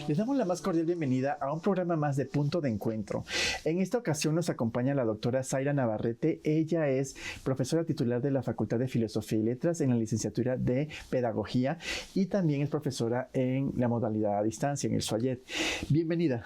Les damos la más cordial bienvenida a un programa más de Punto de Encuentro. En esta ocasión nos acompaña la doctora Zaira Navarrete. Ella es profesora titular de la Facultad de Filosofía y Letras en la licenciatura de Pedagogía y también es profesora en la modalidad a distancia, en el SUAYET. Bienvenida.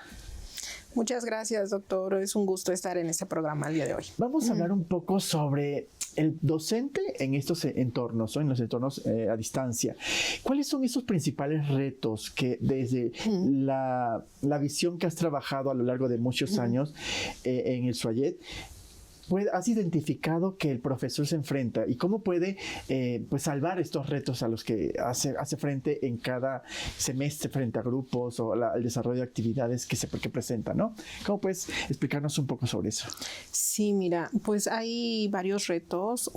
Muchas gracias, doctor. Es un gusto estar en este programa el día de hoy. Vamos a hablar un poco sobre el docente en estos entornos, ¿no? En los entornos a distancia. ¿Cuáles son esos principales retos que desde la visión que has trabajado a lo largo de muchos años en el SUAYET, has identificado que el profesor se enfrenta y cómo puede pues salvar estos retos a los que hace frente en cada semestre frente a grupos o el desarrollo de actividades que presenta, ¿no? ¿Cómo puedes explicarnos un poco sobre eso? Sí, mira, pues hay varios retos,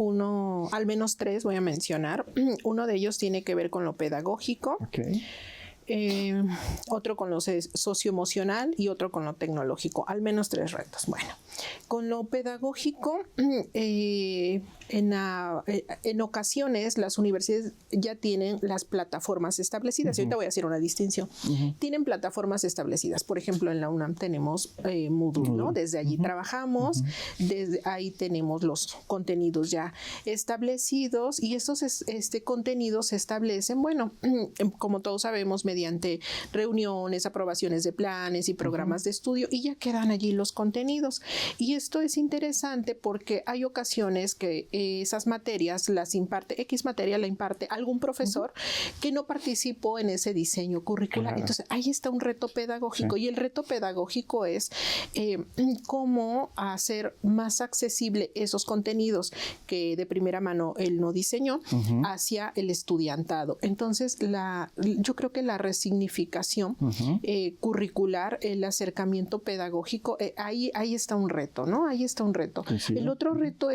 al menos tres voy a mencionar. Uno de ellos tiene que ver con lo pedagógico. Okay. Otro con lo socioemocional y otro con lo tecnológico, al menos tres retos. Bueno, con lo pedagógico, en ocasiones las universidades ya tienen las plataformas establecidas. Ahorita voy a hacer una distinción. Tienen plataformas establecidas. Por ejemplo, en la UNAM tenemos Moodle, ¿no? Desde allí trabajamos, desde ahí tenemos los contenidos ya establecidos y estos contenidos se establecen, bueno, como todos sabemos, mediante reuniones, aprobaciones de planes y programas de estudio y ya quedan allí los contenidos. Y esto es interesante porque hay ocasiones que esas materias las imparte, X materia la imparte algún profesor que no participó en ese diseño curricular. Claro. Entonces, ahí está un reto pedagógico y el reto pedagógico es cómo hacer más accesible esos contenidos que de primera mano él no diseñó hacia el estudiantado. Entonces, yo creo que la resignificación curricular, el acercamiento pedagógico, ahí está un reto, ¿no? Ahí está un reto. Sí. El otro reto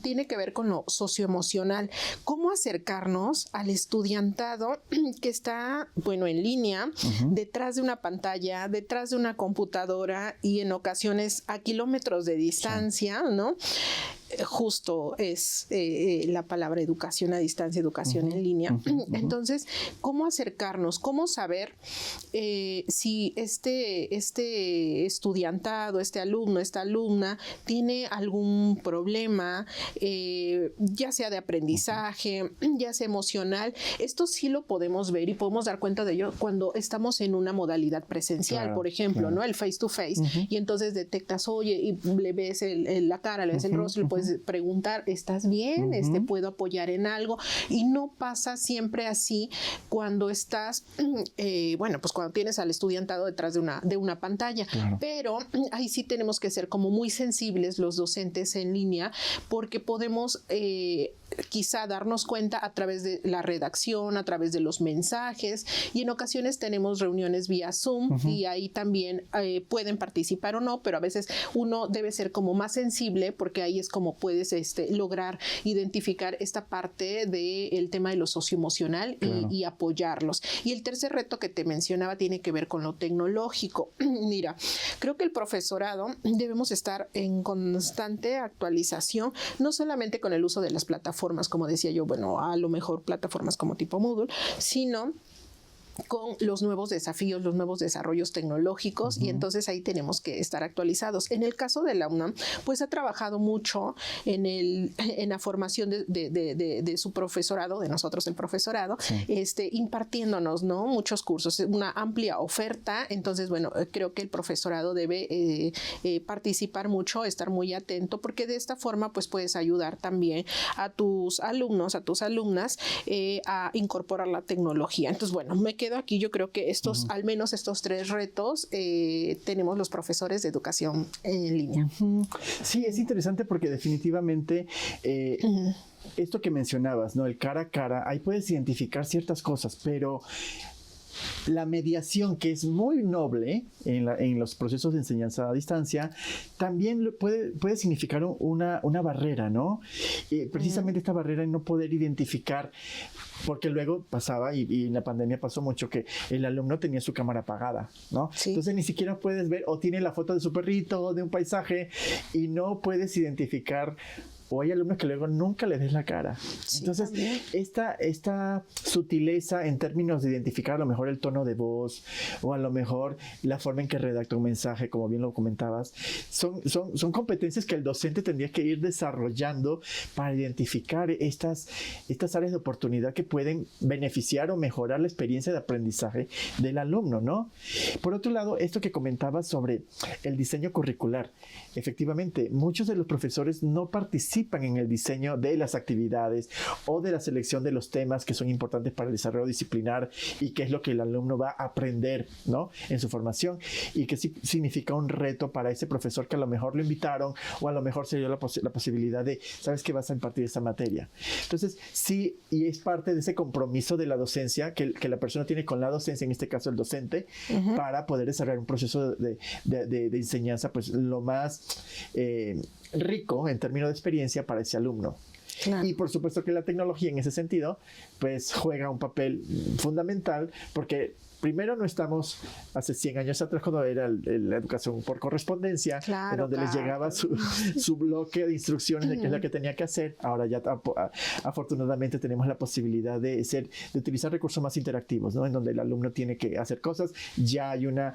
tiene que ver con lo socioemocional. ¿Cómo acercarnos al estudiantado que está, bueno, en línea, detrás de una pantalla, detrás de una computadora y en ocasiones a kilómetros de distancia, ¿no? Justo es la palabra educación a distancia, educación en línea. Entonces, ¿cómo acercarnos? ¿Cómo saber si este estudiantado, este alumno, esta alumna tiene algún problema, ya sea de aprendizaje, ya sea emocional? Esto sí lo podemos ver y podemos dar cuenta de ello cuando estamos en una modalidad presencial, claro, por ejemplo, ¿no? El face to face. Y entonces detectas, oye, y le ves la cara, le ves el rostro, le puedes preguntar, ¿estás bien? ¿Puedo apoyar en algo? Y no pasa siempre así cuando estás, bueno, pues cuando tienes al estudiantado detrás de una pantalla. Claro. Pero ahí sí tenemos que ser como muy sensibles los docentes en línea porque podemos quizá darnos cuenta a través de la redacción, a través de los mensajes y en ocasiones tenemos reuniones vía Zoom y ahí también pueden participar o no, pero a veces uno debe ser como más sensible porque ahí es como puedes lograr identificar esta parte del tema de lo socioemocional, claro, y apoyarlos. Y el tercer reto que te mencionaba tiene que ver con lo tecnológico. Mira, creo que el profesorado debemos estar en constante actualización, no solamente con el uso de las plataformas, como decía yo, bueno, a lo mejor plataformas como tipo Moodle, sino con los nuevos desafíos, los nuevos desarrollos tecnológicos y entonces ahí tenemos que estar actualizados. En el caso de la UNAM, pues ha trabajado mucho en la formación de su profesorado, de nosotros el profesorado, impartiéndonos, ¿no? Muchos cursos, una amplia oferta. Entonces, bueno, creo que el profesorado debe participar mucho, estar muy atento, porque de esta forma pues puedes ayudar también a tus alumnos, a tus alumnas a incorporar la tecnología. Entonces, bueno, me quedo aquí. Yo creo que al menos estos tres retos tenemos los profesores de educación en línea. Sí, es interesante porque definitivamente esto que mencionabas, ¿no? El cara a cara, ahí puedes identificar ciertas cosas, pero la mediación, que es muy noble en los procesos de enseñanza a distancia, también puede significar una barrera, ¿no? Precisamente esta barrera en no poder identificar, porque luego pasaba, y en la pandemia pasó mucho, que el alumno tenía su cámara apagada, ¿no? Sí. Entonces ni siquiera puedes ver, o tiene la foto de su perrito o de un paisaje, y no puedes identificar, o hay alumnos que luego nunca les ves la cara. Sí, entonces, esta sutileza en términos de identificar a lo mejor el tono de voz, o a lo mejor la forma en que redacta un mensaje, como bien lo comentabas, son competencias que el docente tendría que ir desarrollando para identificar estas áreas de oportunidad que pueden beneficiar o mejorar la experiencia de aprendizaje del alumno, ¿no? Por otro lado, esto que comentabas sobre el diseño curricular, efectivamente, muchos de los profesores no participan en el diseño de las actividades o de la selección de los temas que son importantes para el desarrollo disciplinar y que es lo que el alumno va a aprender, ¿no?, en su formación, y que sí significa un reto para ese profesor que a lo mejor lo invitaron, o a lo mejor se dio la posibilidad de, ¿sabes qué? Vas a impartir esta materia. Entonces, sí, y es parte de ese compromiso de la docencia que la persona tiene con la docencia, en este caso el docente, para poder desarrollar un proceso de enseñanza, pues lo más rico en términos de experiencia para ese alumno. Claro. Y por supuesto que la tecnología en ese sentido pues juega un papel fundamental, porque primero no estamos hace 100 años atrás, cuando era la educación por correspondencia, claro, donde les llegaba su bloque de instrucciones de qué es lo que tenía que hacer. Ahora ya afortunadamente tenemos la posibilidad de utilizar recursos más interactivos, ¿no?, en donde el alumno tiene que hacer cosas. Ya hay una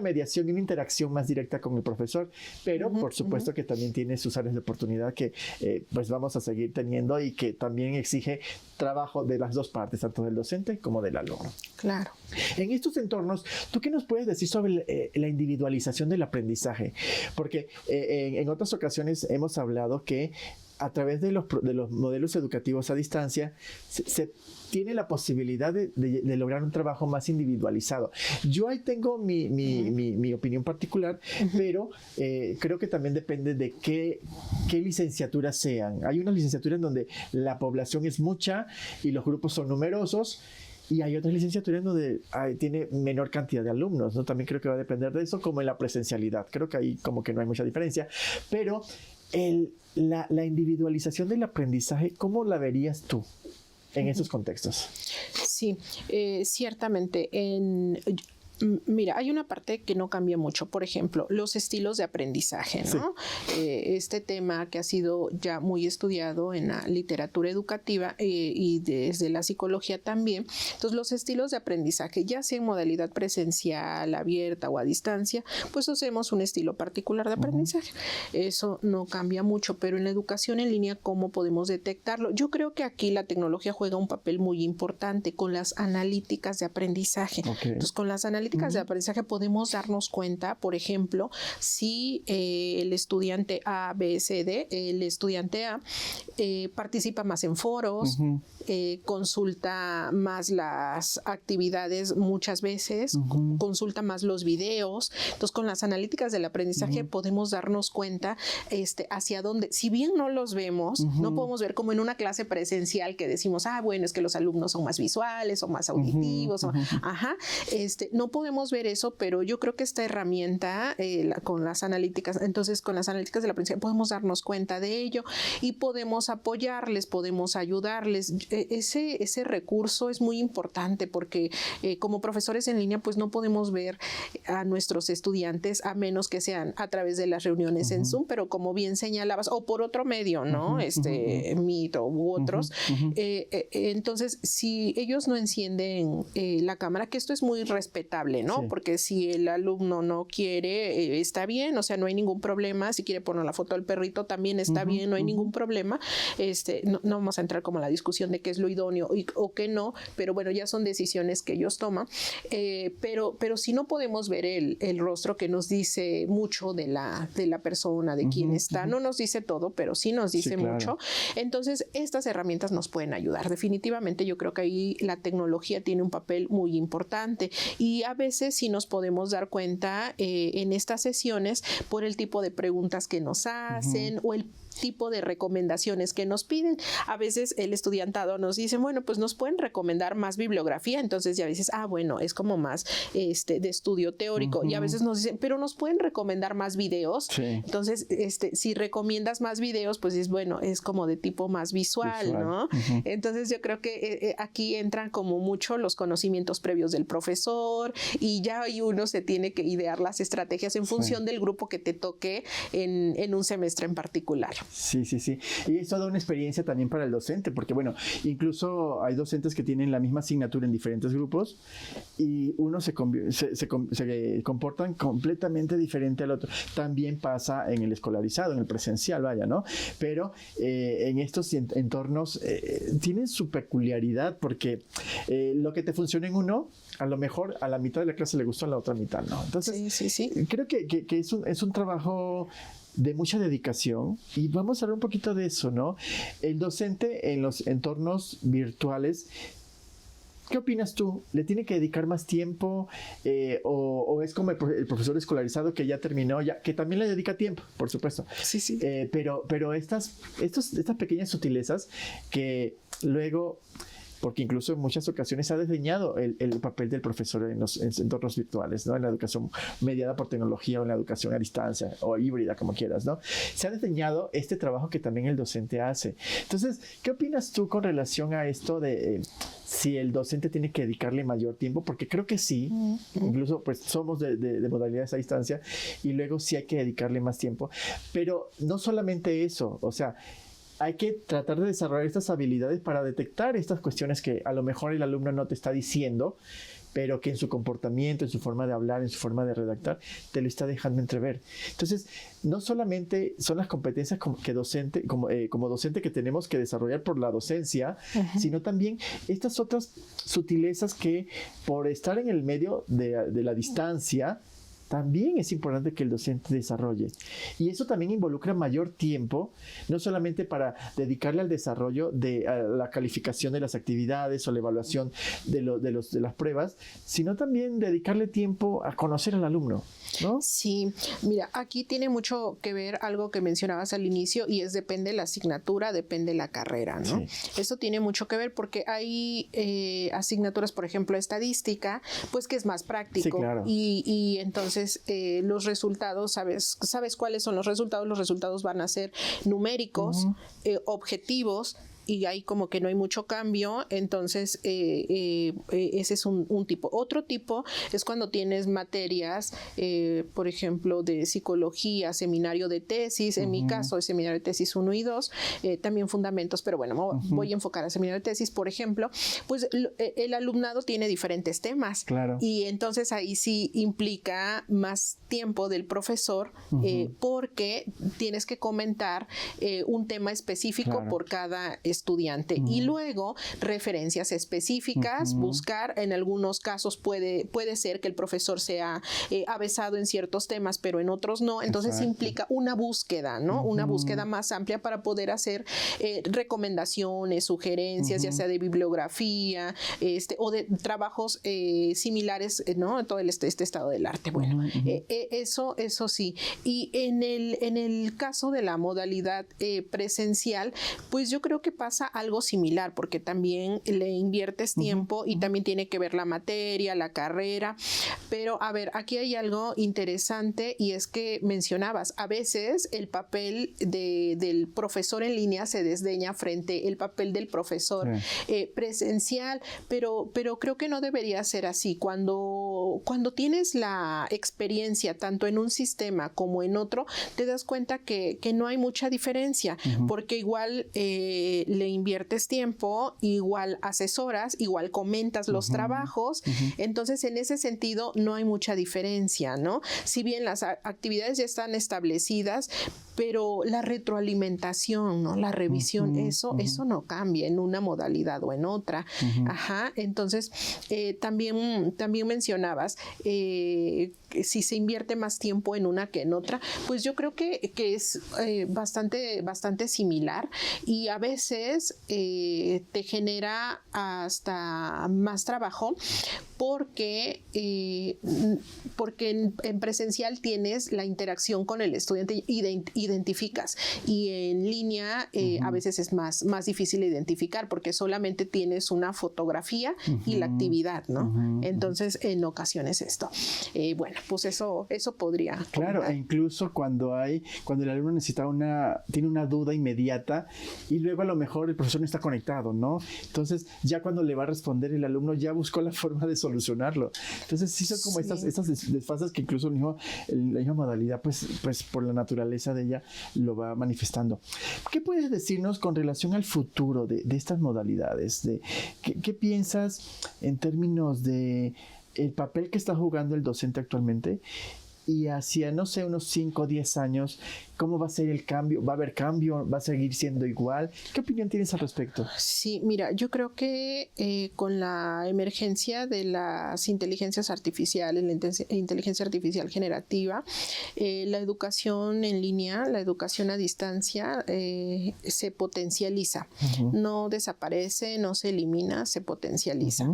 mediación y una interacción más directa con el profesor, pero por supuesto que también tiene sus áreas de oportunidad que pues vamos a seguir teniendo, y que también exige trabajo de las dos partes, tanto del docente como del alumno. Claro. En estos entornos, ¿tú qué nos puedes decir sobre la individualización del aprendizaje? Porque en otras ocasiones hemos hablado que a través de los modelos educativos a distancia se tiene la posibilidad de lograr un trabajo más individualizado. Yo ahí tengo mi opinión particular, pero creo que también depende de qué licenciaturas sean. Hay unas licenciaturas en donde la población es mucha y los grupos son numerosos, y hay otras licenciaturas donde tiene menor cantidad de alumnos, ¿no? También creo que va a depender de eso, como en la presencialidad. Creo que ahí como que no hay mucha diferencia, pero la individualización del aprendizaje, ¿cómo la verías tú en esos contextos? Sí, ciertamente. Mira, hay una parte que no cambia mucho. Por ejemplo, los estilos de aprendizaje, ¿no? Sí. Este tema que ha sido ya muy estudiado en la literatura educativa y desde la psicología también. Entonces, los estilos de aprendizaje, ya sea en modalidad presencial, abierta o a distancia, pues hacemos un estilo particular de aprendizaje. Eso no cambia mucho, pero en la educación en línea, ¿cómo podemos detectarlo? Yo creo que aquí la tecnología juega un papel muy importante con las analíticas de aprendizaje. Okay. Entonces, con las analíticas de aprendizaje podemos darnos cuenta, por ejemplo, si el estudiante A, B, C, D, el estudiante A participa más en foros, consulta más las actividades muchas veces, consulta más los videos. Entonces, con las analíticas del aprendizaje podemos darnos cuenta hacia dónde, si bien no los vemos, no podemos ver como en una clase presencial que decimos, bueno, es que los alumnos son más visuales o más auditivos, no podemos ver eso, pero yo creo que esta herramienta con las analíticas, entonces con las analíticas del aprendizaje podemos darnos cuenta de ello y podemos apoyarles, podemos ayudarles. Ese recurso es muy importante porque como profesores en línea pues no podemos ver a nuestros estudiantes a menos que sean a través de las reuniones en Zoom, pero como bien señalabas, o por otro medio, ¿no? Meet u otros. Entonces, si ellos no encienden la cámara, que esto es muy respetable, ¿no? Sí. Porque si el alumno no quiere, está bien, o sea, no hay ningún problema. Si quiere poner la foto del perrito, también está bien, no hay ningún problema. No vamos a entrar como a la discusión de qué es lo idóneo o qué no, pero bueno, ya son decisiones que ellos toman. Pero si no podemos ver el rostro, que nos dice mucho de la persona, de quién está, no nos dice todo, pero sí nos dice mucho. Entonces, estas herramientas nos pueden ayudar. Definitivamente, yo creo que ahí la tecnología tiene un papel muy importante, y a veces sí nos podemos dar cuenta en estas sesiones por el tipo de preguntas que nos hacen o el tipo de recomendaciones que nos piden. A veces el estudiantado nos dice, bueno, pues nos pueden recomendar más bibliografía, entonces ya a veces, bueno, es como más de estudio teórico, y a veces nos dicen, pero nos pueden recomendar más videos. Sí. Entonces, si recomiendas más videos, pues es bueno, es como de tipo más visual. ¿No? Entonces yo creo que aquí entran como mucho los conocimientos previos del profesor, y ya ahí uno se tiene que idear las estrategias en función del grupo que te toque en un semestre en particular. Sí. Y eso da una experiencia también para el docente, porque bueno, incluso hay docentes que tienen la misma asignatura en diferentes grupos y uno se comportan completamente diferente al otro. También pasa en el escolarizado, en el presencial, vaya, ¿no? Pero en estos entornos tienen su peculiaridad, porque lo que te funciona en uno, a lo mejor a la mitad de la clase le gustó, a la otra mitad no. Entonces, sí. Creo que es un trabajo de mucha dedicación, y vamos a hablar un poquito de eso, ¿no? El docente en los entornos virtuales, ¿qué opinas tú? ¿Le tiene que dedicar más tiempo o es como el profesor escolarizado que ya terminó, que también le dedica tiempo, por supuesto? Sí. Pero estas pequeñas sutilezas que luego, porque incluso en muchas ocasiones se ha desdeñado el papel del profesor en los entornos virtuales, ¿no? En la educación mediada por tecnología, o en la educación a distancia o híbrida, como quieras, ¿no? Se ha desdeñado este trabajo que también el docente hace. Entonces, ¿qué opinas tú con relación a esto de si el docente tiene que dedicarle mayor tiempo? Porque creo que sí, incluso pues somos de modalidades a distancia, y luego sí hay que dedicarle más tiempo. Pero no solamente eso, o sea, hay que tratar de desarrollar estas habilidades para detectar estas cuestiones que a lo mejor el alumno no te está diciendo, pero que en su comportamiento, en su forma de hablar, en su forma de redactar, te lo está dejando entrever. Entonces, no solamente son las competencias como docente que tenemos que desarrollar por la docencia, sino también estas otras sutilezas que, por estar en el medio de la distancia, también es importante que el docente desarrolle. Y eso también involucra mayor tiempo, no solamente para dedicarle al desarrollo de la calificación de las actividades o la evaluación de las pruebas, sino también dedicarle tiempo a conocer al alumno, ¿no? Sí, mira, aquí tiene mucho que ver algo que mencionabas al inicio, y depende la asignatura, depende la carrera, ¿no? Sí. Eso tiene mucho que ver porque hay asignaturas, por ejemplo, estadística, pues que es más práctico. Sí, claro. Y entonces los resultados, ¿sabes cuáles son los resultados? Los resultados van a ser numéricos, objetivos, y ahí como que no hay mucho cambio. Entonces ese es un tipo. Otro tipo es cuando tienes materias, por ejemplo, de psicología, seminario de tesis, en mi caso es seminario de tesis 1 y 2, también fundamentos, pero bueno, voy a enfocar a seminario de tesis, por ejemplo, pues el alumnado tiene diferentes temas. Claro. Y entonces ahí sí implica más tiempo del profesor, porque tienes que comentar un tema específico por cada estudiante, y luego referencias específicas, buscar. En algunos casos puede ser que el profesor sea avesado en ciertos temas, pero en otros no. Entonces implica una búsqueda, ¿no? Una búsqueda más amplia para poder hacer recomendaciones, sugerencias, ya sea de bibliografía, o de trabajos similares, ¿no? Todo este estado del arte. Bueno, eso sí. Y en el caso de la modalidad presencial, pues yo creo que pasa algo similar, porque también le inviertes tiempo y también tiene que ver la materia, la carrera. Pero a ver, aquí hay algo interesante, y es que mencionabas, a veces el papel del profesor en línea se desdeña frente al papel del profesor presencial, pero creo que no debería ser así. Cuando tienes la experiencia tanto en un sistema como en otro, te das cuenta que no hay mucha diferencia, porque igual le inviertes tiempo, igual asesoras, igual comentas los trabajos. Entonces, en ese sentido, no hay mucha diferencia, ¿no? Si bien las actividades ya están establecidas, pero la retroalimentación, ¿no? La revisión, eso no cambia en una modalidad o en otra. Entonces, también mencionabas si se invierte más tiempo en una que en otra, pues yo creo que es bastante similar, y a veces te genera hasta más trabajo, porque en presencial tienes la interacción con el estudiante, identificas, y en línea a veces es más difícil identificar porque solamente tienes una fotografía y la actividad, ¿no? Entonces, en ocasiones esto. Bueno, pues eso podría. Claro, e incluso cuando el alumno tiene una duda inmediata y luego a lo mejor el profesor no está conectado, ¿no? Entonces, ya cuando le va a responder, el alumno ya buscó la forma de solucionarlo. Entonces, sí son como estas desfases que incluso la misma modalidad, pues por la naturaleza de ella, lo va manifestando. ¿Qué puedes decirnos con relación al futuro de estas modalidades? ¿Qué piensas en términos de el papel que está jugando el docente actualmente? Y hacia, no sé, unos 5 o 10 años, ¿cómo va a ser el cambio? ¿Va a haber cambio? ¿Va a seguir siendo igual? ¿Qué opinión tienes al respecto? Sí, mira, yo creo que con la emergencia de las inteligencias artificiales, la inteligencia artificial generativa, la educación en línea, la educación a distancia se potencializa. No desaparece, no se elimina, se potencializa.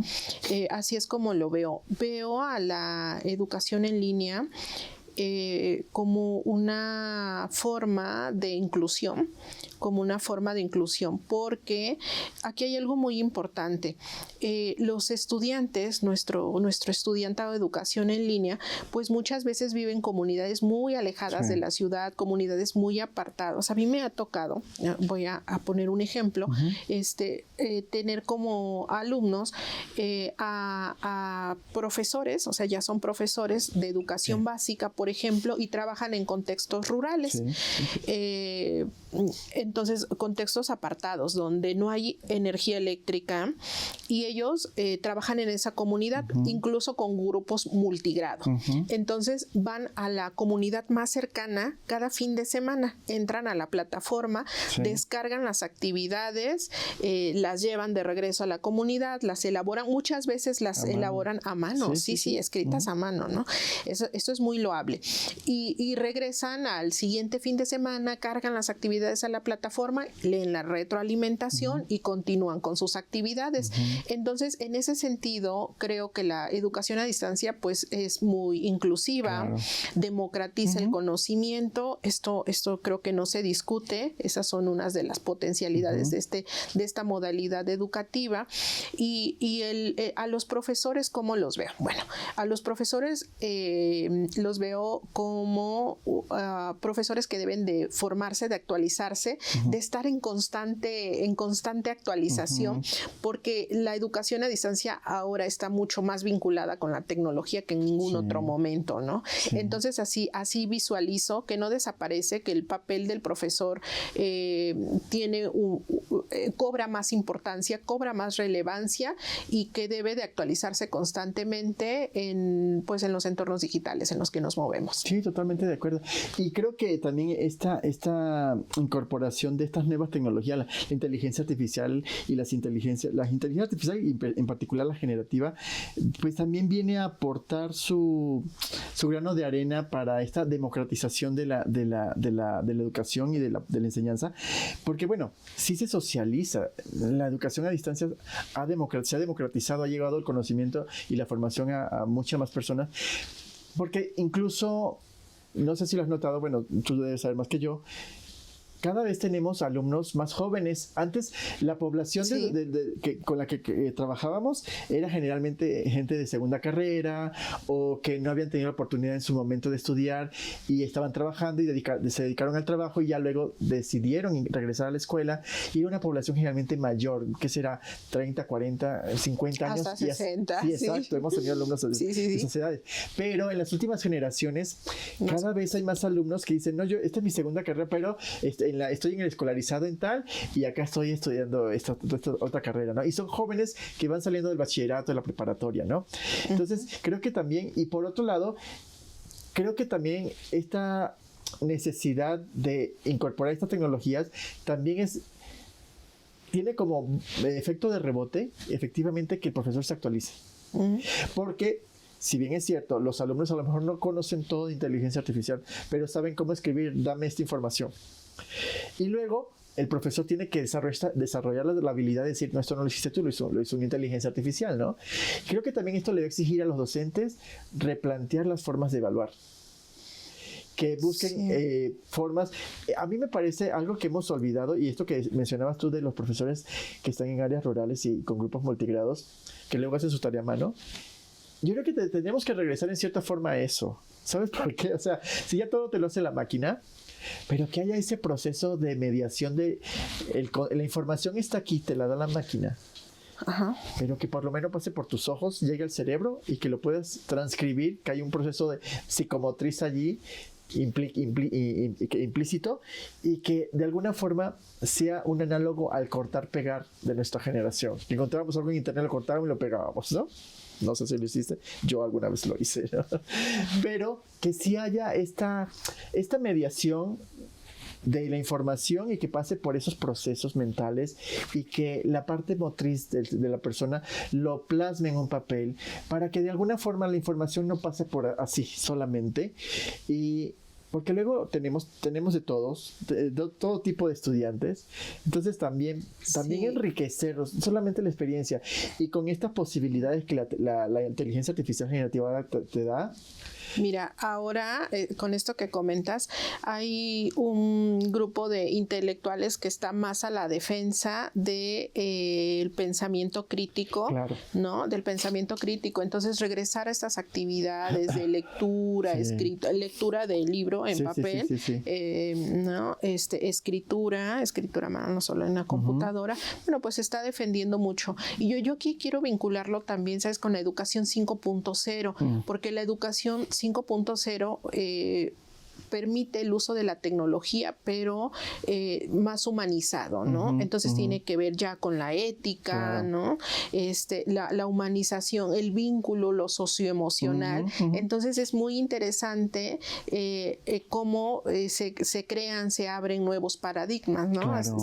Así es como lo veo. Veo a la educación en línea como una forma de inclusión, porque aquí hay algo muy importante. Los estudiantes, nuestro estudiantado de educación en línea, pues muchas veces viven en comunidades muy alejadas de la ciudad, comunidades muy apartadas. A mí me ha tocado, voy a poner un ejemplo, tener como alumnos a profesores, o sea, ya son profesores de educación básica, por ejemplo, y trabajan en contextos rurales. Entonces, contextos apartados donde no hay energía eléctrica, y ellos trabajan en esa comunidad, incluso con grupos multigrado. Entonces, van a la comunidad más cercana cada fin de semana, entran a la plataforma, descargan las actividades, las llevan de regreso a la comunidad, las elaboran, muchas veces las elaboran a mano, escritas a mano, ¿no? Esto es muy loable. Y regresan al siguiente fin de semana, cargan las actividades a la plataforma, leen la retroalimentación y continúan con sus actividades. Entonces, en ese sentido, creo que la educación a distancia pues es muy inclusiva, democratiza el conocimiento. Esto creo que no se discute. Esas son unas de las potencialidades de esta modalidad educativa. Y a los profesores, ¿cómo los veo? Bueno, a los profesores los veo como profesores que deben de formarse, de actualizarse, de estar en constante actualización, porque la educación a distancia ahora está mucho más vinculada con la tecnología que en ningún otro momento, ¿no? Entonces, así visualizo que no desaparece, que el papel del profesor cobra más importancia, cobra más relevancia, y que debe de actualizarse constantemente en los entornos digitales en los que nos movemos. Sí, totalmente de acuerdo. Y creo que también esta incorporación de estas nuevas tecnologías, la inteligencia artificial y la inteligencia artificial, y en particular la generativa, pues también viene a aportar su grano de arena para esta democratización de la educación y de la enseñanza, porque bueno, sí se socializa. La educación a distancia se ha democratizado, ha llegado el conocimiento y la formación a muchas más personas, porque incluso, no sé si lo has notado, bueno, tú debes saber más que yo, cada vez tenemos alumnos más jóvenes. Antes, la población con la que trabajábamos era generalmente gente de segunda carrera, o que no habían tenido la oportunidad en su momento de estudiar y estaban trabajando y se dedicaron al trabajo, y ya luego decidieron regresar a la escuela, y era una población generalmente mayor, que será 30, 40, 50 años. Hasta 60. Sí, exacto. Hemos tenido alumnos de esas edades. Pero en las últimas generaciones, cada vez hay más alumnos que dicen, no, esta es mi segunda carrera, pero estoy en el escolarizado en tal, y acá estoy estudiando esta otra carrera, ¿no? Y son jóvenes que van saliendo del bachillerato, de la preparatoria, ¿no? Entonces, creo que también, y por otro lado, creo que también esta necesidad de incorporar estas tecnologías también tiene como efecto de rebote, efectivamente, que el profesor se actualice. Porque, si bien es cierto, los alumnos a lo mejor no conocen todo de inteligencia artificial, pero saben cómo escribir, dame esta información. Y luego el profesor tiene que desarrollar la habilidad de decir, no, esto no lo hiciste tú, lo hizo una inteligencia artificial, ¿no? Creo que también esto le va a exigir a los docentes replantear las formas de evaluar. Que busquen formas. A mí me parece algo que hemos olvidado, y esto que mencionabas tú de los profesores que están en áreas rurales y con grupos multigrados, que luego hacen su tarea a mano. Yo creo que tendríamos que regresar en cierta forma a eso. ¿Sabes por qué? O sea, si ya todo te lo hace la máquina, pero que haya ese proceso de mediación de la información está aquí, te la da la máquina. Ajá. Pero que por lo menos pase por tus ojos, llegue al cerebro y que lo puedas transcribir, que hay un proceso de psicomotriz allí implícito, y que de alguna forma sea un análogo al cortar-pegar de nuestra generación. Que encontrábamos algo en internet, lo cortábamos y lo pegábamos, ¿no? No sé si lo hiciste, yo alguna vez lo hice, ¿no? Pero que sí haya esta mediación de la información y que pase por esos procesos mentales y que la parte motriz de la persona lo plasme en un papel para que de alguna forma la información no pase por así solamente. Y porque luego tenemos de todos, de todo tipo de estudiantes, entonces también enriquecerlos, solamente la experiencia, y con estas posibilidades que la inteligencia artificial generativa te da. Mira, ahora con esto que comentas, hay un grupo de intelectuales que está más a la defensa del pensamiento crítico, claro, ¿no? Del pensamiento crítico. Entonces, regresar a estas actividades de lectura, lectura del libro en papel, ¿no? Escritura a mano, no solo en la computadora. Bueno, pues está defendiendo mucho. Y yo aquí quiero vincularlo también, ¿sabes? Con la educación 5.0, porque la educación 5.0 permite el uso de la tecnología, pero más humanizado, ¿no? Entonces tiene que ver ya con la ética, ¿no? La humanización, el vínculo, lo socioemocional. Entonces es muy interesante cómo se crean, se abren nuevos paradigmas, ¿no? Claro.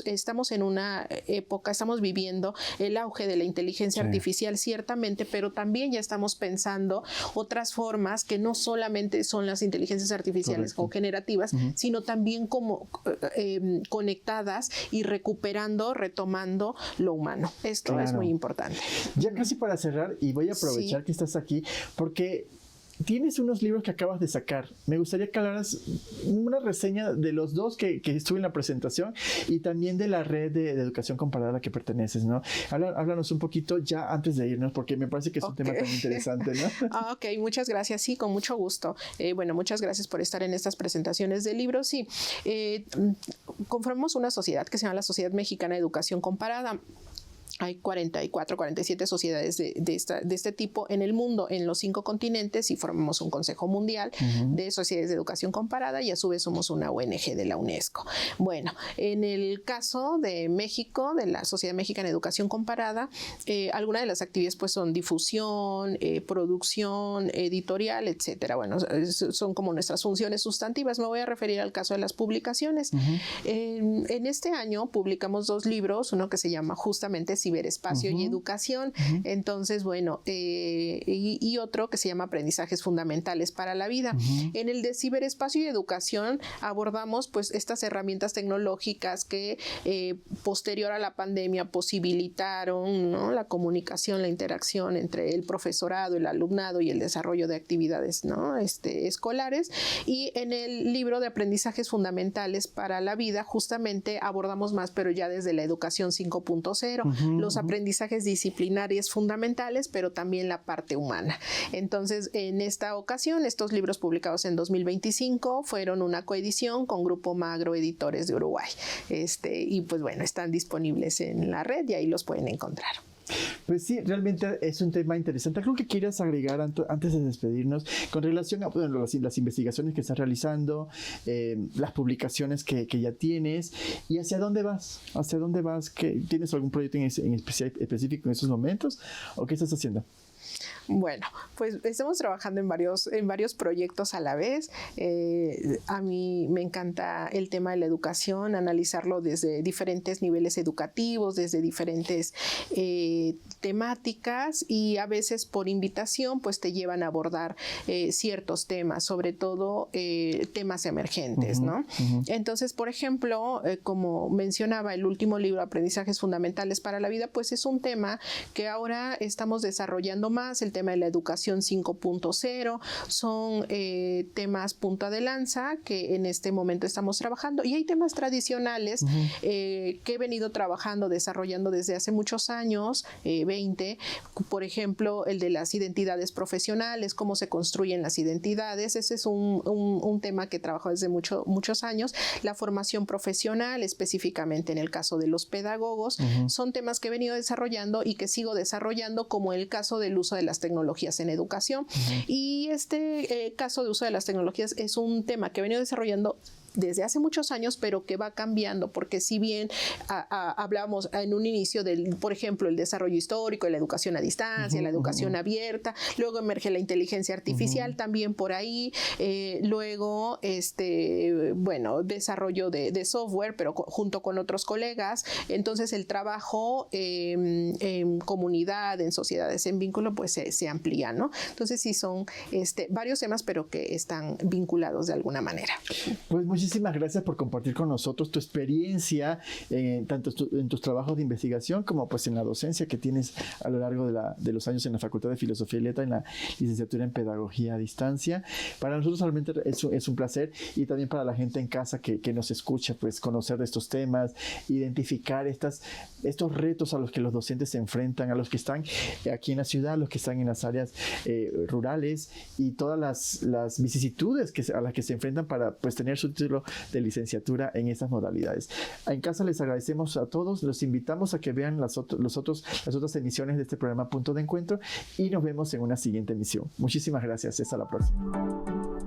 Estamos en una época, estamos viviendo el auge de la inteligencia artificial, ciertamente, pero también ya estamos pensando otras formas que no solamente son las inteligencias artificiales o generativas, sino también como conectadas y retomando lo humano. Esto es muy importante. Ya casi para cerrar, y voy a aprovechar que estás aquí, porque tienes unos libros que acabas de sacar. Me gustaría que hablaras una reseña de los dos que estuve en la presentación, y también de la red de educación comparada a la que perteneces, ¿no? Háblanos un poquito ya antes de irnos, porque me parece que es un tema tan interesante, ¿no? Ok, muchas gracias. Sí, con mucho gusto. Bueno, muchas gracias por estar en estas presentaciones de libros. Sí, conformamos una sociedad que se llama la Sociedad Mexicana de Educación Comparada. Hay 44, 47 sociedades de este tipo en el mundo, en los 5 continentes, y formamos un Consejo Mundial de Sociedades de Educación Comparada, y a su vez somos una ONG de la UNESCO. Bueno, en el caso de México, de la Sociedad Mexicana de Educación Comparada, algunas de las actividades pues son difusión, producción, editorial, etcétera. Bueno, son como nuestras funciones sustantivas. Me voy a referir al caso de las publicaciones. En este año publicamos 2 libros, uno que se llama justamente Ciberespacio y Educación. Entonces, bueno, y otro que se llama Aprendizajes Fundamentales para la Vida. En el de Ciberespacio y Educación abordamos pues estas herramientas tecnológicas que posterior a la pandemia posibilitaron, ¿no?, la comunicación, la interacción entre el profesorado, el alumnado y el desarrollo de actividades, ¿no?, escolares. Y en el libro de Aprendizajes Fundamentales para la Vida justamente abordamos más, pero ya desde la educación 5.0, los aprendizajes disciplinarios fundamentales, pero también la parte humana. Entonces, en esta ocasión, estos libros publicados en 2025 fueron una coedición con Grupo Magro Editores de Uruguay. Y pues bueno, están disponibles en la red y ahí los pueden encontrar. Pues sí, realmente es un tema interesante. Creo que quieras agregar antes de despedirnos con relación a las investigaciones que estás realizando, las publicaciones que ya tienes, y hacia dónde vas. ¿Tienes algún proyecto en específico en estos momentos, o qué estás haciendo? Bueno, pues estamos trabajando en varios proyectos a la vez. A mí me encanta el tema de la educación, analizarlo desde diferentes niveles educativos, desde diferentes temáticas, y a veces por invitación pues te llevan a abordar ciertos temas, sobre todo temas emergentes, ¿no? Entonces, por ejemplo, como mencionaba, el último libro, Aprendizajes Fundamentales para la Vida, pues es un tema que ahora estamos desarrollando más, el tema de la educación 5.0, son temas punta de lanza que en este momento estamos trabajando, y hay temas tradicionales que he venido trabajando, desarrollando desde hace muchos años, 20, por ejemplo, el de las identidades profesionales, cómo se construyen las identidades. Ese es un tema que trabajo desde muchos años. La formación profesional, específicamente en el caso de los pedagogos, son temas que he venido desarrollando y que sigo desarrollando, como el caso del uso de las tecnologías en educación. Y este caso de uso de las tecnologías es un tema que he venido desarrollando desde hace muchos años, pero que va cambiando, porque si bien hablábamos en un inicio del, por ejemplo, el desarrollo histórico, de la educación a distancia, la educación abierta, luego emerge la inteligencia artificial también por ahí, luego bueno, desarrollo de software, pero junto con otros colegas. Entonces el trabajo en comunidad, en sociedades en vínculo, pues se amplía, ¿no? Entonces sí son varios temas, pero que están vinculados de alguna manera. Pues muchísimas gracias por compartir con nosotros tu experiencia, tanto en tus trabajos de investigación como pues en la docencia que tienes a lo largo de los años en la Facultad de Filosofía y Letras, en la licenciatura en Pedagogía a Distancia. Para nosotros realmente es un placer, y también para la gente en casa que nos escucha, pues conocer de estos temas, identificar estos retos a los que los docentes se enfrentan, a los que están aquí en la ciudad, a los que están en las áreas rurales, y todas las vicisitudes a las que se enfrentan para pues tener su título de licenciatura en estas modalidades. En casa les agradecemos a todos, los invitamos a que vean las otras emisiones de este programa Punto de Encuentro, y nos vemos en una siguiente emisión. Muchísimas gracias, hasta la próxima.